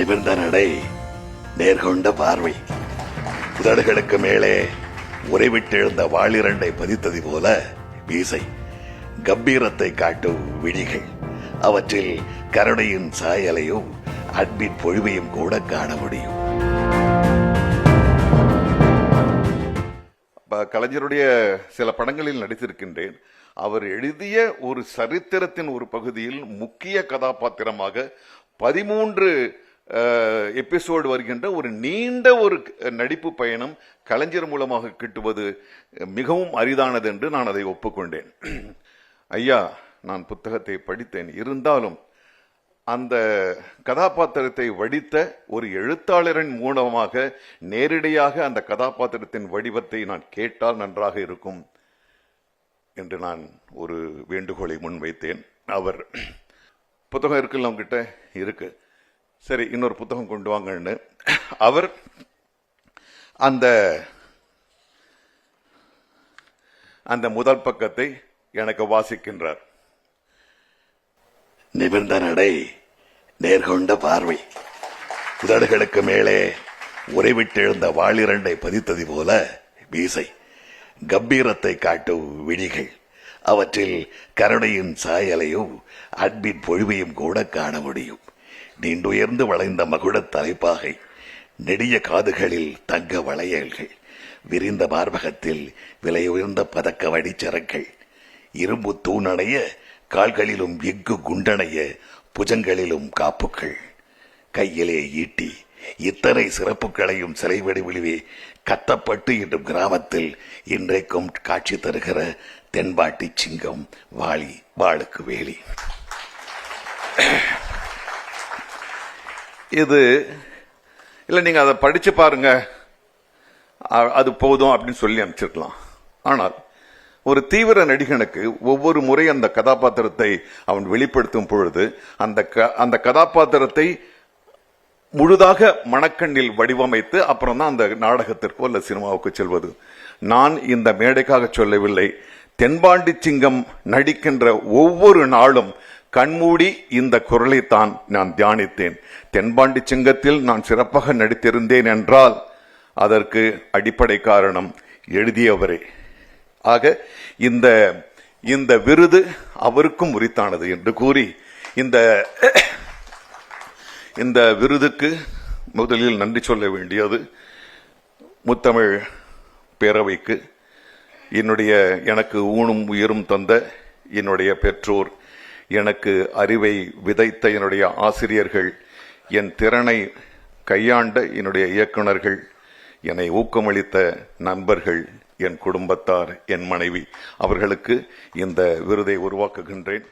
நிமிர்ந்த நடை, நேர்கொண்ட பார்வை, உதடுகளுக்கு மேலே உறைவிட்டெழுந்த வாளிரண்டை பதித்தது போல மீசை, கம்பீரத்தை காட்டும் விழிகள், அவற்றில் கருணையின் சாயலையும் அன்பின் பொழிவையும் கூட காண முடியும். கலைஞருடைய சில படங்களில் நடித்திருக்கின்றேன். அவர் எழுதிய ஒரு சரித்திரத்தின் ஒரு பகுதியில் முக்கிய கதாபாத்திரமாக 13 எபிசோடு வருகின்ற ஒரு நீண்ட ஒரு நடிப்பு பயணம் கலைஞர் மூலமாக கிட்டுவது மிகவும் அரிதானது என்று நான் அதை ஒப்புக்கொண்டேன். ஐயா, நான் புத்தகத்தை படித்தேன். இருந்தாலும் அந்த கதாபாத்திரத்தை வடித்த ஒரு எழுத்தாளரின் மூலமாக நேரடியாக அந்த கதாபாத்திரத்தின் வடிவத்தை நான் கேட்டால் நன்றாக இருக்கும் என்று நான் ஒரு வேண்டுகோளை முன்வைத்தேன். அவர் புத்தகம் இருக்குல்ல, அவங்ககிட்ட இருக்கு, சரி இன்னொரு புத்தகம் கொண்டு வாங்கன்னு அவர் அந்த முதல் பக்கத்தை எனக்கு வாசிக்கின்றார். நிமிர்ந்த நடை, நேர்கொண்ட பார்வை, உதடுகளுக்கு மேலே உறைவிட்டெழுந்த வாளிரண்டை பதித்தது போல மீசை, கம்பீரத்தை காட்டும் விழிகள், அவற்றில் கருணையின் சாயலையும் அன்பின் பொழிவையும் கூட காண முடியும். நீண்டுயர்ந்து வளைந்த மகுடத் தலைப்பாகை, நெடிய காதுகளில் தங்க வளையல்கள், விரிந்த மார்பகத்தில் விலையுயர்ந்த பதக்க வடிச்சரங்கள், இரும்பு தூணணைய கால்களிலும் எஃகு குண்டணைய புஜங்களிலும் காப்புக்கள், கையிலே ஈட்டி, இத்தனை சிறப்புகளையும் சிலை வடிவிலே கத்தப்பட்டு என்னும் கிராமத்தில் இன்றைக்கும் காட்சி தருகிற தென்பாட்டி சிங்கம் வாளி, வாளுக்கு வேலி. இது இல்லை, நீங்க அதை படிச்சு பாருங்க, அது போதும் அப்படின்னு சொல்லி அனுப்பிச்சிருக்கலாம். ஆனால் ஒரு தீவிர நடிகனுக்கு ஒவ்வொரு முறை அந்த கதாபாத்திரத்தை அவன் வெளிப்படுத்தும் பொழுது அந்த கதாபாத்திரத்தை முழுதாக மனக்கண்ணில் வடிவமைத்து அப்புறம் தான் அந்த நாடகத்திற்கோ அல்ல சினிமாவுக்கு செல்வது. நான் இந்த மேடைக்காக சொல்லவில்லை. தென்பாண்டி சிங்கம் நடிக்கின்ற ஒவ்வொரு நாளும் கண்மூடி இந்த குரலைத்தான் நான் தியானித்தேன். தென்பாண்டி சிங்கத்தில் நான் சிறப்பாக நடித்திருந்தேன் என்றால் அதற்கு அடிப்படை காரணம் எழுதியவரே. ஆக இந்த விருது அவருக்கும் உரித்தானது என்று கூறி இந்த விருதுக்கு முதலில் நன்றி சொல்ல வேண்டியது முத்தமிழ் பேரவைக்கு, எனக்கு ஊனும் உயிரும் தந்த என்னுடைய பெற்றோர், எனக்கு அறிவை விதைத்த என்னுடைய ஆசிரியர்கள், என் திறனை கையாண்ட என்னுடைய இயக்குனர்கள், என்னை ஊக்கமளித்த நண்பர்கள், என் குடும்பத்தார், என் மனைவி, அவர்களுக்கு இந்த விருதை உருவாக்குகின்றேன்.